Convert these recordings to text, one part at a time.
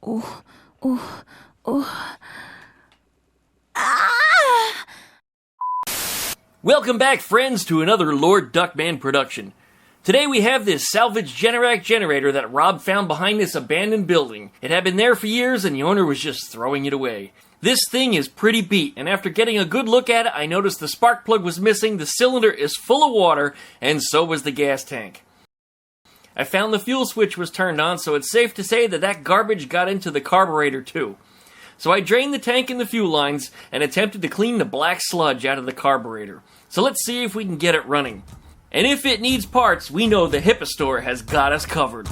Oh, oh, oh. Ah! Welcome back, friends, to another Lord Duckman production. Today we have this salvaged Generac generator that Rob found behind this abandoned building. It had been there for years and the owner was just throwing it away. This thing is pretty beat, and after getting a good look at it, I noticed the spark plug was missing, the cylinder is full of water, and so was the gas tank. I found the fuel switch was turned on, so it's safe to say that that garbage got into the carburetor too. So I drained the tank and the fuel lines and attempted to clean the black sludge out of the carburetor. So let's see if we can get it running. And if it needs parts, we know the HIPA Store has got us covered.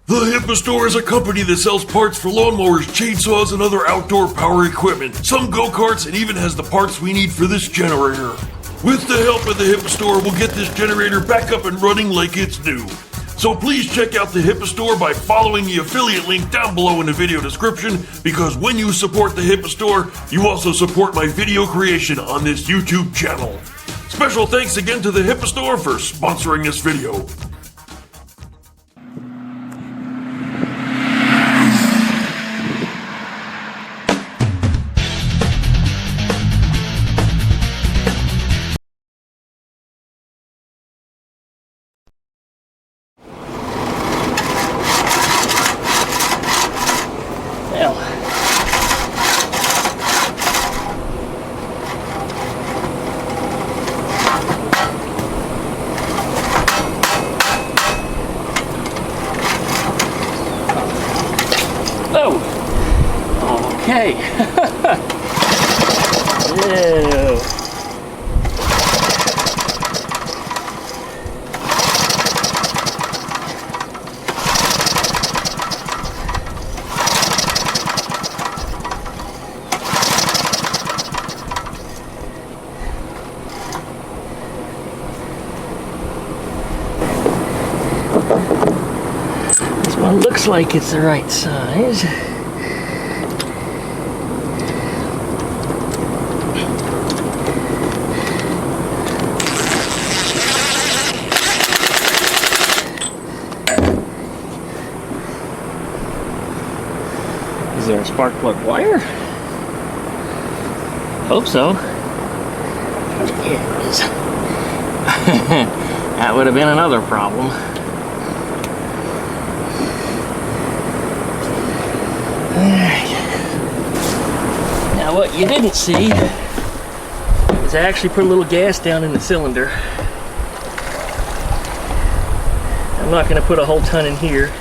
The HIPA Store is a company that sells parts for lawnmowers, chainsaws, and other outdoor power equipment, some go-karts, and even has the parts we need for this generator. With the help of the HIPA Store, we'll get this generator back up and running like it's new. So please check out the HIPA Store by following the affiliate link down below in the video description, because when you support the HIPA Store, you also support my video creation on this YouTube channel. Special thanks again to the HIPA Store for sponsoring this video. Okay. Ew. This one looks like it's the right size. Is there a spark plug wire? Hope so. Here it is. That would have been another problem. Alright. Now what you didn't see is I actually put a little gas down in the cylinder. I'm not going to put a whole ton in here.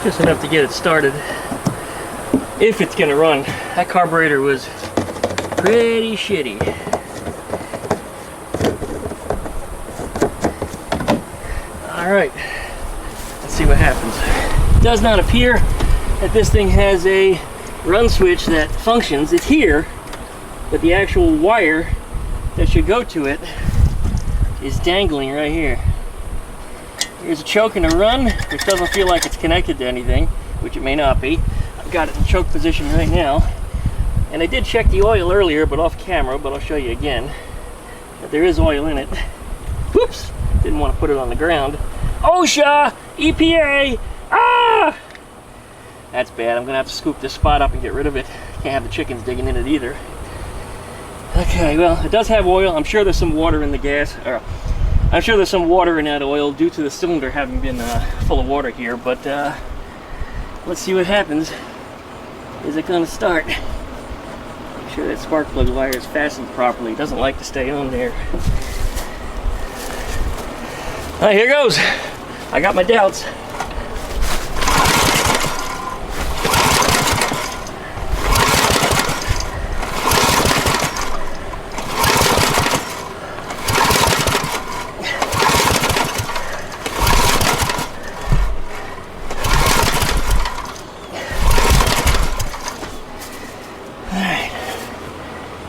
Just enough to get it started, if it's gonna run. That carburetor was pretty shitty. Alright, let's see what happens. It does not appear that this thing has a run switch that functions. It's here, but the actual wire that should go to it is dangling right here. Here's a choke and a run, which doesn't feel like it's connected to anything, which it may not be. I've got it in choke position right now. And I did check the oil earlier, but off camera, but I'll show you again. But there is oil in it. Whoops! Didn't want to put it on the ground. OSHA! EPA! Ah! That's bad. I'm going to have to scoop this spot up and get rid of it. Can't have the chickens digging in it either. Okay, well, it does have oil. I'm sure there's some water in the gas. I'm sure there's some water in that oil due to the cylinder having been full of water here, but let's see what happens. Is it going to start? Make sure that spark plug wire is fastened properly. It doesn't like to stay on there. All right, here goes. I got my doubts.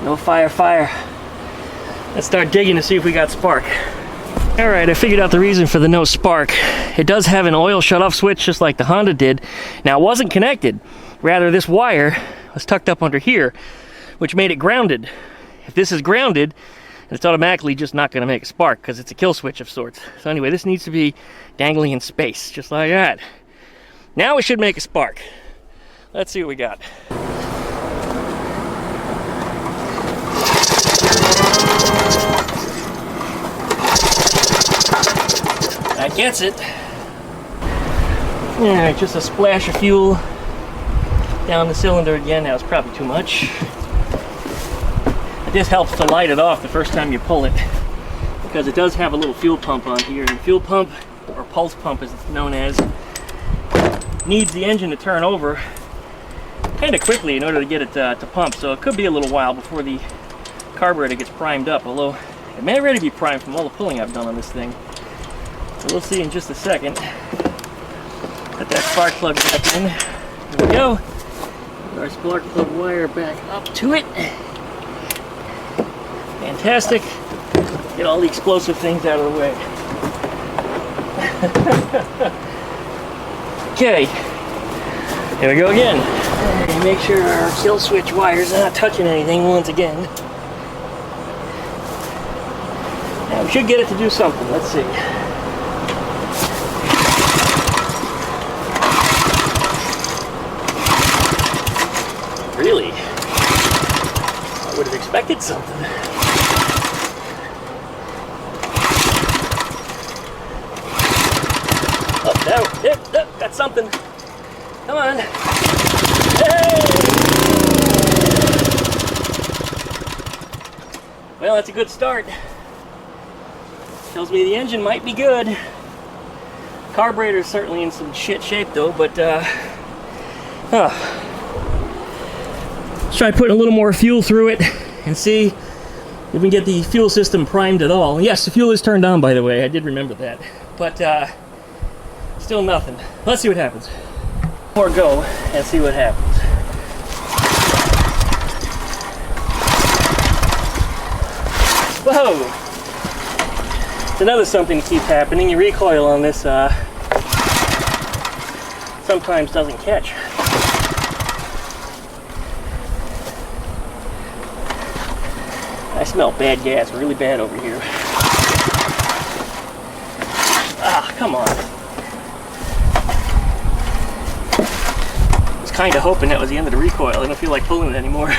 No fire. Let's start digging to see if we got spark. Alright, I figured out the reason for the no spark. It does have an oil shut-off switch just like the Honda did. Now, it wasn't connected. Rather, this wire was tucked up under here, which made it grounded. If this is grounded, And it's automatically just not going to make a spark because it's a kill switch of sorts. So anyway, this needs to be dangling in space, just like that. Now it should make a spark. Let's see what we got. That gets it. Alright, just a splash of fuel down the cylinder again. That was probably too much. This helps to light it off the first time you pull it, because it does have a little fuel pump on here, and the fuel pump, or pulse pump as it's known as, needs the engine to turn over kind of quickly in order to get it to pump. So it could be a little while before the carburetor gets primed up, although it may already be primed from all the pulling I've done on this thing. So we'll see in just a second. Put that spark plug back in. There we go. Put our spark plug wire back up to it. Fantastic. Get all the explosive things out of the way. Okay. Here we go again. And make sure our kill switch wires are not touching anything once again. Now we should get it to do something. Let's see. Really? I would have expected something. Got something. Come on. Hey! Well, that's a good start. Tells me the engine might be good. Carburetor's certainly in some shit shape though, but let's try putting a little more fuel through it and see if we can get the fuel system primed at all. Yes, the fuel is turned on, by the way. I did remember that. But still nothing. Let's see what happens. More go and see what happens. Whoa! It's another something that keeps happening. Your recoil on this sometimes doesn't catch. I smell bad gas really bad over here. Ah, come on. I was kind of hoping that was the end of the recoil. I don't feel like pulling it anymore.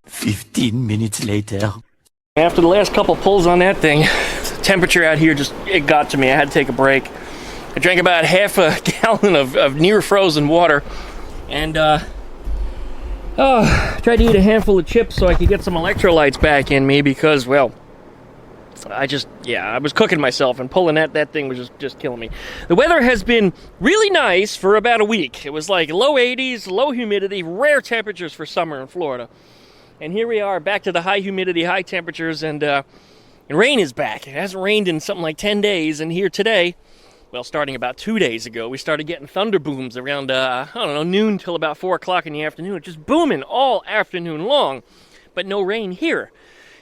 15 minutes later. After the last couple pulls on that thing, the temperature out here it got to me. I had to take a break. I drank about half a gallon of near frozen water, and tried to eat a handful of chips so I could get some electrolytes back in me, because, well, I was cooking myself, and pulling that thing was just killing me. The weather has been really nice for about a week. It was like low 80s, low humidity, rare temperatures for summer in Florida. And here we are back to the high humidity, high temperatures, and rain is back. It hasn't rained in something like 10 days, and here today, well, starting about 2 days ago, we started getting thunder booms around, I don't know, noon till about 4 o'clock in the afternoon. Just booming all afternoon long, but no rain here.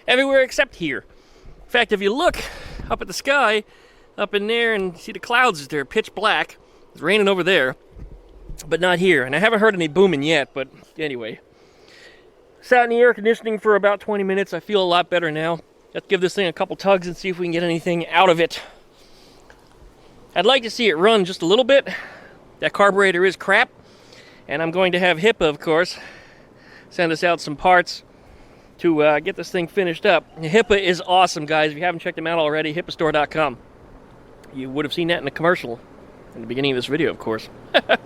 Everywhere except here. In fact, if you look up at the sky, up in there, and see the clouds, they're pitch black. It's raining over there, but not here. And I haven't heard any booming yet, but anyway. Sat in the air conditioning for about 20 minutes. I feel a lot better now. Let's give this thing a couple tugs and see if we can get anything out of it. I'd like to see it run just a little bit. That carburetor is crap. And I'm going to have HIPA, of course, send us out some parts to get this thing finished up. HIPA is awesome, guys. If you haven't checked them out already, HIPAstore.com. You would have seen that in the commercial in the beginning of this video, of course. All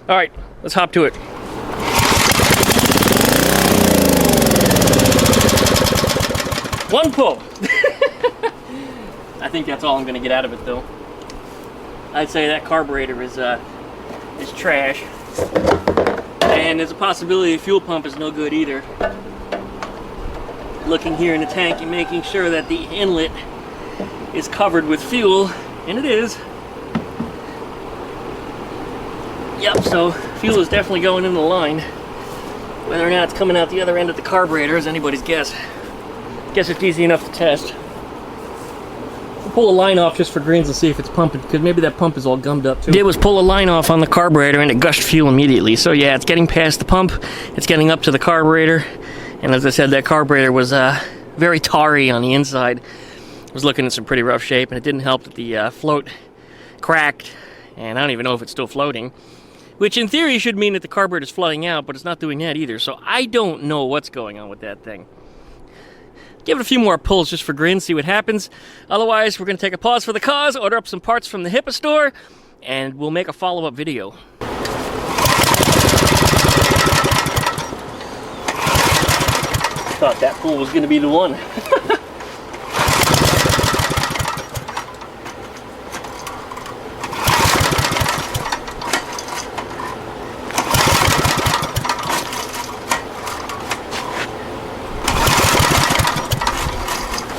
right, let's hop to it. One pull. I think that's all I'm going to get out of it, though. I'd say that carburetor is trash, and there's a possibility the fuel pump is no good either. Looking here in the tank and making sure that the inlet is covered with fuel, and it is. Yep, so fuel is definitely going in the line. Whether or not it's coming out the other end of the carburetor is anybody's guess. Guess it's easy enough to test. We'll pull a line off just for greens and see if it's pumping, because maybe that pump is all gummed up too. What I did was pull a line off on the carburetor and it gushed fuel immediately. So yeah, it's getting past the pump, it's getting up to the carburetor, And as I said, that carburetor was very tarry on the inside. It was looking in some pretty rough shape, and it didn't help that the float cracked, and I don't even know if it's still floating, which in theory should mean that the carburetor is flooding out, but it's not doing that either, so I don't know what's going on with that thing. Give it a few more pulls just for grins, see what happens. Otherwise, we're going to take a pause for the cause, order up some parts from the HIPA store, and we'll make a follow-up video. Thought that pull was going to be the one.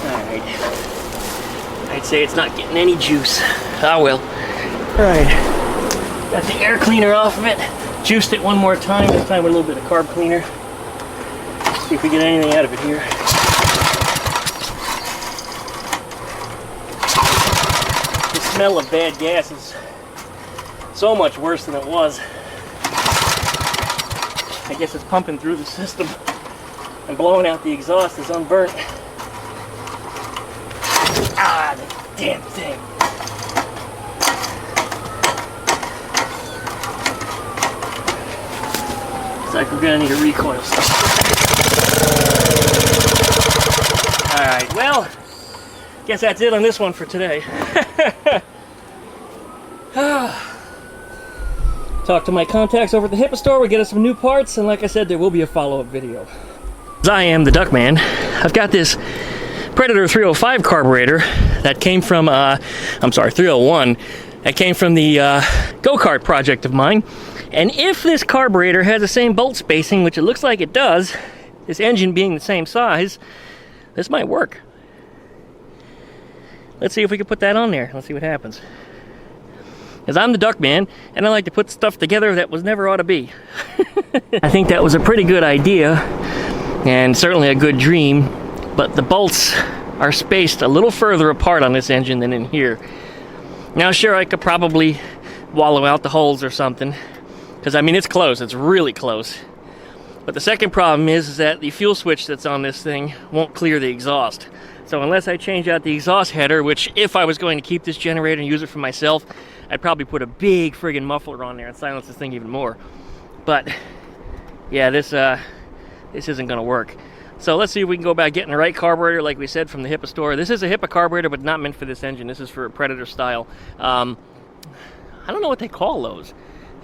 Alright. I'd say it's not getting any juice. Ah well. Alright. Got the air cleaner off of it. Juiced it one more time, this time with a little bit of carb cleaner. See if we get anything out of it here. The smell of bad gas is so much worse than it was. I guess it's pumping through the system and blowing out the exhaust is unburnt. Ah, the damn thing. Looks like we're gonna need a recoil system. Alright, well, guess that's it on this one for today. Talk to my contacts over at the HIPA store, we'll get us some new parts, and like I said, there will be a follow-up video. As I am the Duckman, I've got this Predator 305 carburetor that came from, 301, that came from the go-kart project of mine. And if this carburetor has the same bolt spacing, which it looks like it does, this engine being the same size, this might work. Let's see if we can put that on there. Let's see what happens. Because I'm the Duckman, and I like to put stuff together that was never ought to be. I think that was a pretty good idea, and certainly a good dream, but the bolts are spaced a little further apart on this engine than in here. Now sure, I could probably wallow out the holes or something, because I mean it's close, it's really close. But the second problem is that the fuel switch that's on this thing won't clear the exhaust. So unless I change out the exhaust header, which if I was going to keep this generator and use it for myself, I'd probably put a big friggin' muffler on there and silence this thing even more. But yeah, this isn't gonna work. So let's see if we can go about getting the right carburetor, like we said, from the HIPA store. This is a HIPA carburetor, but not meant for this engine. This is for a Predator style. I don't know what they call those.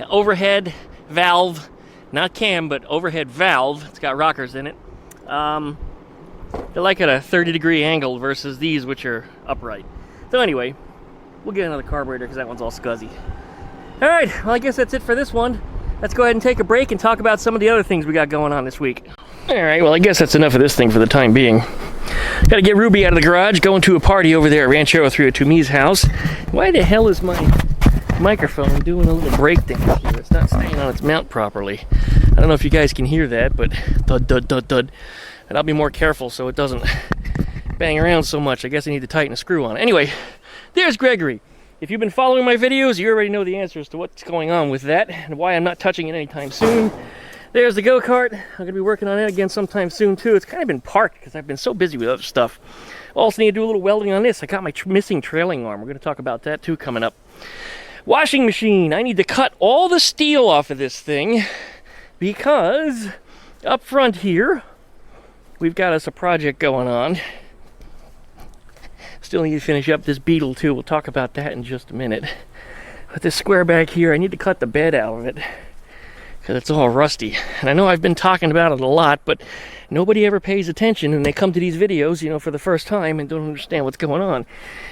Overhead valve. Not cam, but overhead valve. It's got rockers in it. They're like at a 30-degree angle versus these, which are upright. So anyway, we'll get another carburetor because that one's all scuzzy. All right, well, I guess that's it for this one. Let's go ahead and take a break and talk about some of the other things we got going on this week. All right, well, I guess that's enough of this thing for the time being. Got to get Ruby out of the garage, going to a party over there at Ranchero 302 Me's house. Why the hell is my microphone doing a little break dance here? It's not staying on its mount properly. I don't know if you guys can hear that, but thud, thud, thud, thud. And I'll be more careful so it doesn't bang around so much. I guess I need to tighten a screw on it. Anyway, there's Gregory. If you've been following my videos, you already know the answers to what's going on with that and why I'm not touching it anytime soon. There's the go-kart. I'm going to be working on it again sometime soon, too. It's kind of been parked because I've been so busy with other stuff. Also need to do a little welding on this. I got my missing trailing arm. We're going to talk about that, too, coming up. Washing machine. I need to cut all the steel off of this thing because up front here, we've got us a project going on. Still need to finish up this beetle, too. We'll talk about that in just a minute. But this square back here, I need to cut the bed out of it because it's all rusty. And I know I've been talking about it a lot, but nobody ever pays attention and they come to these videos, you know, for the first time and don't understand what's going on.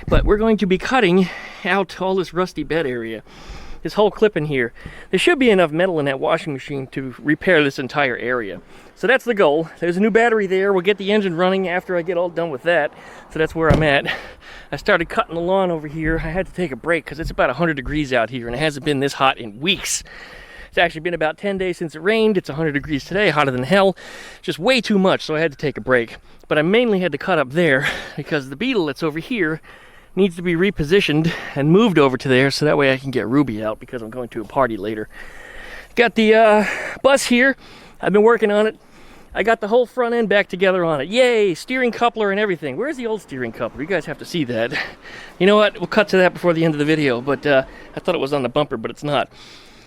But we're going to be cutting out all this rusty bed area. This whole clip in here. There should be enough metal in that washing machine to repair this entire area. So that's the goal. There's a new battery there. We'll get the engine running after I get all done with that. So that's where I'm at. I started cutting the lawn over here. I had to take a break because it's about 100 degrees out here and it hasn't been this hot in weeks. It's actually been about 10 days since it rained. It's 100 degrees today, hotter than hell. Just way too much, so I had to take a break. But I mainly had to cut up there because the beetle that's over here needs to be repositioned and moved over to there so that way I can get Ruby out because I'm going to a party later. Got the bus here. I've been working on it. I got the whole front end back together on it. Yay, steering coupler and everything. Where's the old steering coupler? You guys have to see that. You know what? We'll cut to that before the end of the video, but I thought it was on the bumper, but it's not.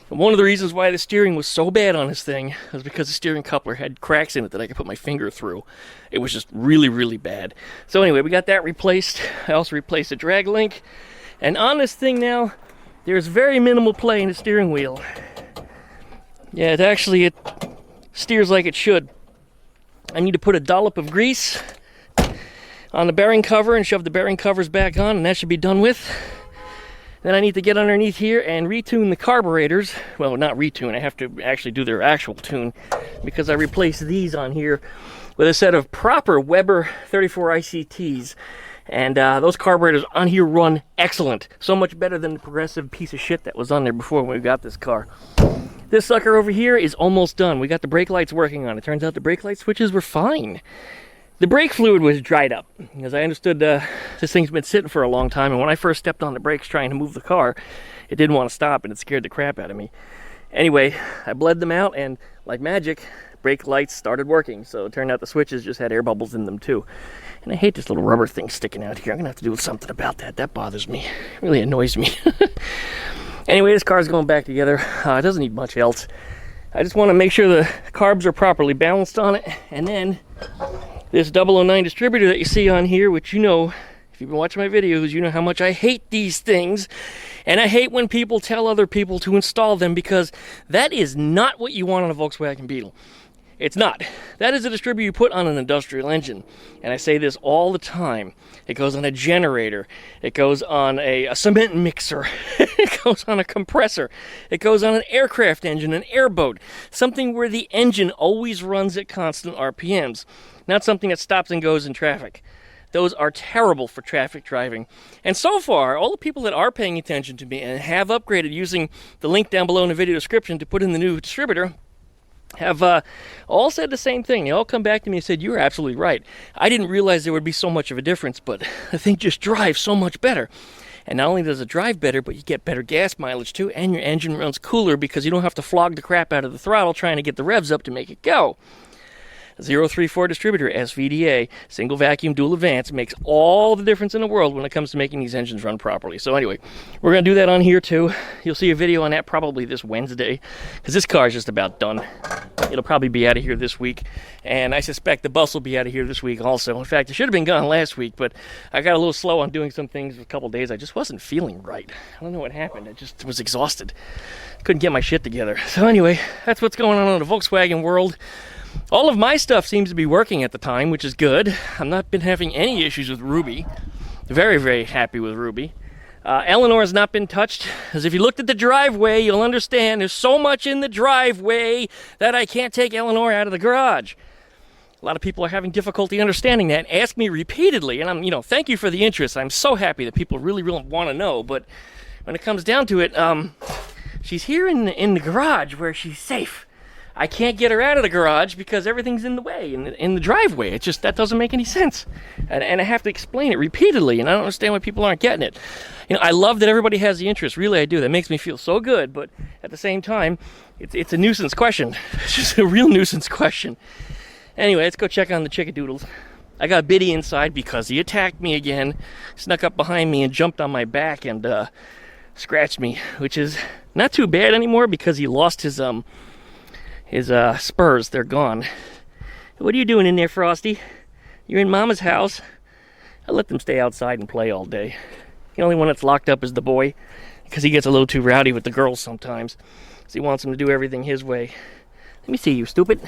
And one of the reasons why the steering was so bad on this thing was because the steering coupler had cracks in it that I could put my finger through. It was just really, really bad. So anyway, we got that replaced. I also replaced the drag link. And on this thing now, there's very minimal play in the steering wheel. Yeah, it steers like it should. I need to put a dollop of grease on the bearing cover and shove the bearing covers back on, and that should be done with. Then I need to get underneath here and retune the carburetors. Well, not retune, I have to actually do their actual tune, because I replaced these on here with a set of proper Weber 34 ICTs. And those carburetors on here run excellent. So much better than the progressive piece of shit that was on there before when we got this car. This sucker over here is almost done. We got the brake lights working on it. Turns out the brake light switches were fine. The brake fluid was dried up, because I understood this thing's been sitting for a long time, and when I first stepped on the brakes trying to move the car, it didn't want to stop, and it scared the crap out of me. Anyway, I bled them out, and like magic, brake lights started working, so it turned out the switches just had air bubbles in them too. And I hate this little rubber thing sticking out here. I'm going to have to do something about that. That bothers me. It really annoys me. Anyway, this car's going back together. It doesn't need much else. I just want to make sure the carbs are properly balanced on it, and then this 009 distributor that you see on here, which you know, if you've been watching my videos, you know how much I hate these things. And I hate when people tell other people to install them, because that is not what you want on a Volkswagen Beetle. It's not. That is a distributor you put on an industrial engine. And I say this all the time. It goes on a generator. It goes on a cement mixer. It goes on a compressor. It goes on an aircraft engine, an airboat. Something where the engine always runs at constant RPMs. Not something that stops and goes in traffic. Those are terrible for traffic driving. And so far, all the people that are paying attention to me and have upgraded using the link down below in the video description to put in the new distributor have all said the same thing. They all come back to me and said, "You were absolutely right. I didn't realize there would be so much of a difference, but the thing just drives so much better." And not only does it drive better, but you get better gas mileage too, and your engine runs cooler because you don't have to flog the crap out of the throttle trying to get the revs up to make it go. 034 distributor, SVDA, single vacuum, dual advance, makes all the difference in the world when it comes to making these engines run properly. So anyway, we're going to do that on here too. You'll see a video on that probably this Wednesday, because this car is just about done. It'll probably be out of here this week, and I suspect the bus will be out of here this week also. In fact, it should have been gone last week, but I got a little slow on doing some things for a couple days. I just wasn't feeling right. I don't know what happened. I just was exhausted. Couldn't get my shit together. So anyway, that's what's going on in the Volkswagen world. All of my stuff seems to be working at the time, which is good. I've not been having any issues with Ruby. Very, very happy with Ruby. Eleanor has not been touched, as if you looked at the driveway, you'll understand there's so much in the driveway that I can't take Eleanor out of the garage. A lot of people are having difficulty understanding that. Ask me repeatedly, and I'm, thank you for the interest. I'm so happy that people really, really want to know, but when it comes down to it, she's here in the garage where she's safe. I can't get her out of the garage because everything's in the way, in the driveway. It just, that doesn't make any sense. And I have to explain it repeatedly, and I don't understand why people aren't getting it. I love that everybody has the interest. Really, I do. That makes me feel so good, but at the same time, it's a nuisance question. It's just a real nuisance question. Anyway, let's go check on the chickadoodles. I got Biddy inside because he attacked me again, snuck up behind me and jumped on my back and scratched me, which is not too bad anymore because he lost his spurs. They're gone. What are you doing in there, Frosty? You're in Mama's house. I let them stay outside and play all day. The only one that's locked up is the boy, because he gets a little too rowdy with the girls sometimes. So he wants them to do everything his way. Let me see you, stupid.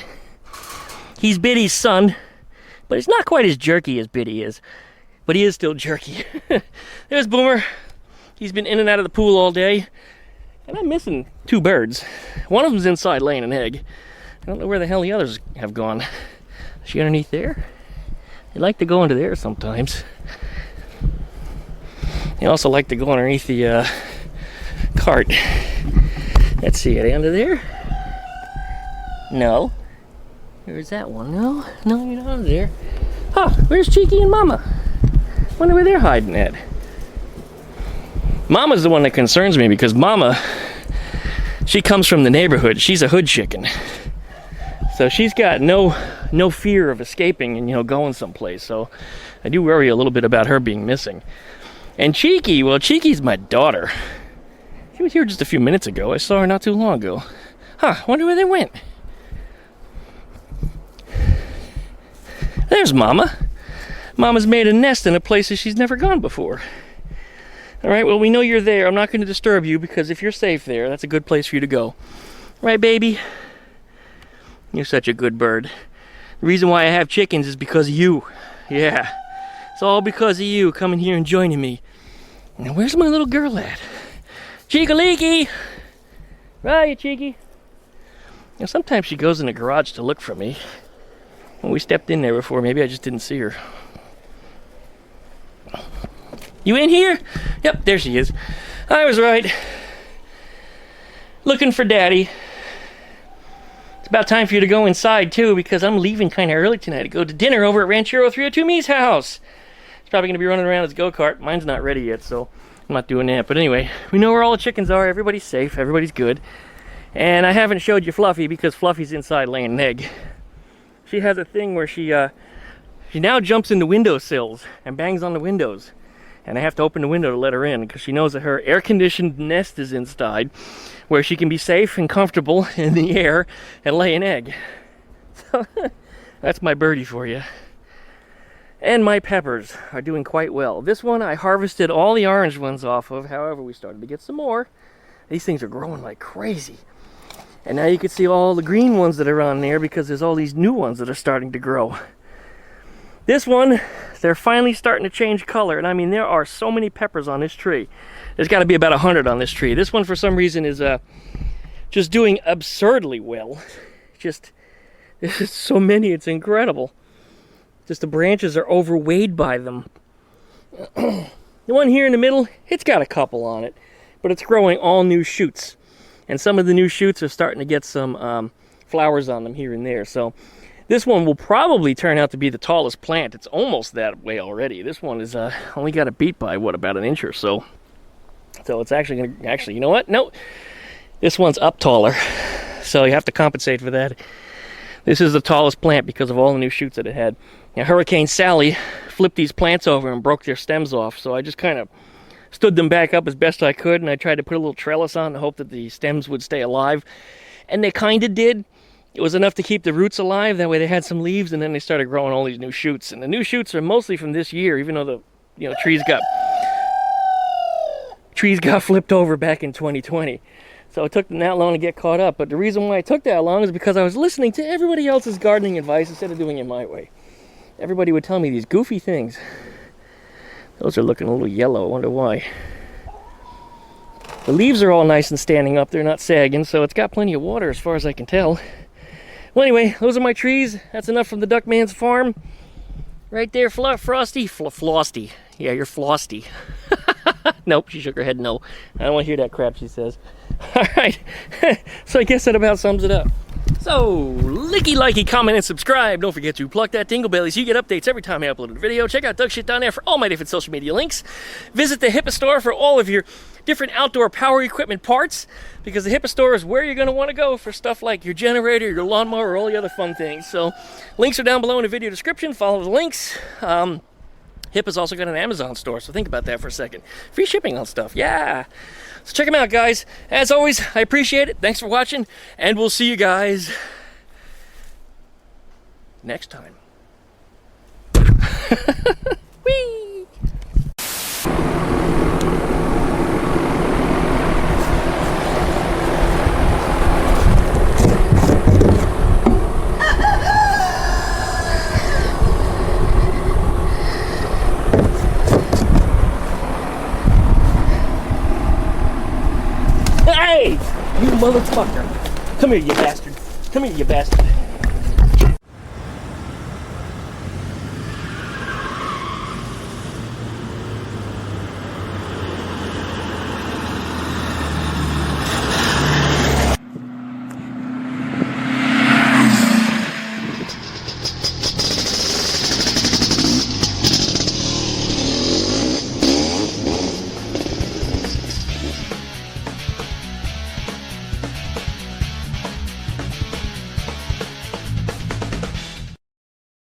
He's Biddy's son, but he's not quite as jerky as Biddy is. But he is still jerky. There's Boomer. He's been in and out of the pool all day. And I'm missing two birds. One of them's inside laying an egg. I don't know where the hell the others have gone. Is she underneath there? They like to go into there sometimes. They also like to go underneath the cart. Let's see, are they under there? No. There's that one. No, you're not under there. Huh, where's Cheeky and Mama? Wonder where they're hiding at. Mama's the one that concerns me because Mama, she comes from the neighborhood. She's a hood chicken. So she's got no fear of escaping and, you know, going someplace. So I do worry a little bit about her being missing. And Cheeky, well, Cheeky's my daughter. She was here just a few minutes ago. I saw her not too long ago. Huh, wonder where they went. There's Mama. Mama's made a nest in a place that she's never gone before. All right, well, we know you're there. I'm not going to disturb you because if you're safe there, that's a good place for you to go. Right, baby? You're such a good bird. The reason why I have chickens is because of you. Yeah, it's all because of you coming here and joining me. Now, where's my little girl at? Cheeky-leaky! Right, you Cheeky? Now, sometimes she goes in the garage to look for me. When we stepped in there before, maybe I just didn't see her. You in here? Yep, there she is. I was right. Looking for Daddy. It's about time for you to go inside, too, because I'm leaving kind of early tonight to go to dinner over at Ranchero 302 Me's house. He's probably going to be running around his go-kart. Mine's not ready yet, so I'm not doing that. But anyway, we know where all the chickens are. Everybody's safe. Everybody's good. And I haven't showed you Fluffy because Fluffy's inside laying an egg. She has a thing where she now jumps into windowsills and bangs on the windows. And I have to open the window to let her in because she knows that her air-conditioned nest is inside where she can be safe and comfortable in the air and lay an egg. So that's my birdie for you. And my peppers are doing quite well. This one I harvested all the orange ones off of. However, we started to get some more. These things are growing like crazy. And now you can see all the green ones that are on there because there's all these new ones that are starting to grow. This one, they're finally starting to change color. And I mean, there are so many peppers on this tree. There's got to be about 100 on this tree. This one, for some reason, is just doing absurdly well. Just, there's so many, it's incredible. Just the branches are overweighed by them. The one here in the middle, it's got a couple on it. But it's growing all new shoots. And some of the new shoots are starting to get some flowers on them here and there. So this one will probably turn out to be the tallest plant. It's almost that way already. This one is only got it beat by, what, about an inch or so. So it's actually going to, actually, you know what? No, this one's up taller. So you have to compensate for that. This is the tallest plant because of all the new shoots that it had. Now, Hurricane Sally flipped these plants over and broke their stems off. So I just kind of stood them back up as best I could, and I tried to put a little trellis on to hope that the stems would stay alive. And they kind of did. It was enough to keep the roots alive. That way they had some leaves, and then they started growing all these new shoots. And the new shoots are mostly from this year, even though the trees got flipped over back in 2020. So it took them that long to get caught up. But the reason why it took that long is because I was listening to everybody else's gardening advice instead of doing it my way. Everybody would tell me these goofy things. Those are looking a little yellow. I wonder why. The leaves are all nice and standing up. They're not sagging, so it's got plenty of water as far as I can tell. Well, anyway, those are my trees. That's enough from the Duckman's farm. Right there, Frosty. Flosty. Yeah, you're Flosty. Nope, she shook her head no. I don't want to hear that crap she says. All right. So I guess that about sums it up. So, licky, likey, comment, and subscribe. Don't forget to pluck that tingle belly so you get updates every time I upload a video. Check out Duck Shit down there for all my different social media links. Visit the HIPA Store for all of your different outdoor power equipment parts, because the HIPA Store is where you're going to want to go for stuff like your generator, your lawnmower, or all the other fun things. So, links are down below in the video description. Follow the links. HIPA's also got an Amazon store, so think about that for a second. Free shipping on stuff, yeah. So check them out, guys. As always, I appreciate it. Thanks for watching, and we'll see you guys next time. Whee! Hey! You motherfucker! Come here, you bastard! Come here, you bastard!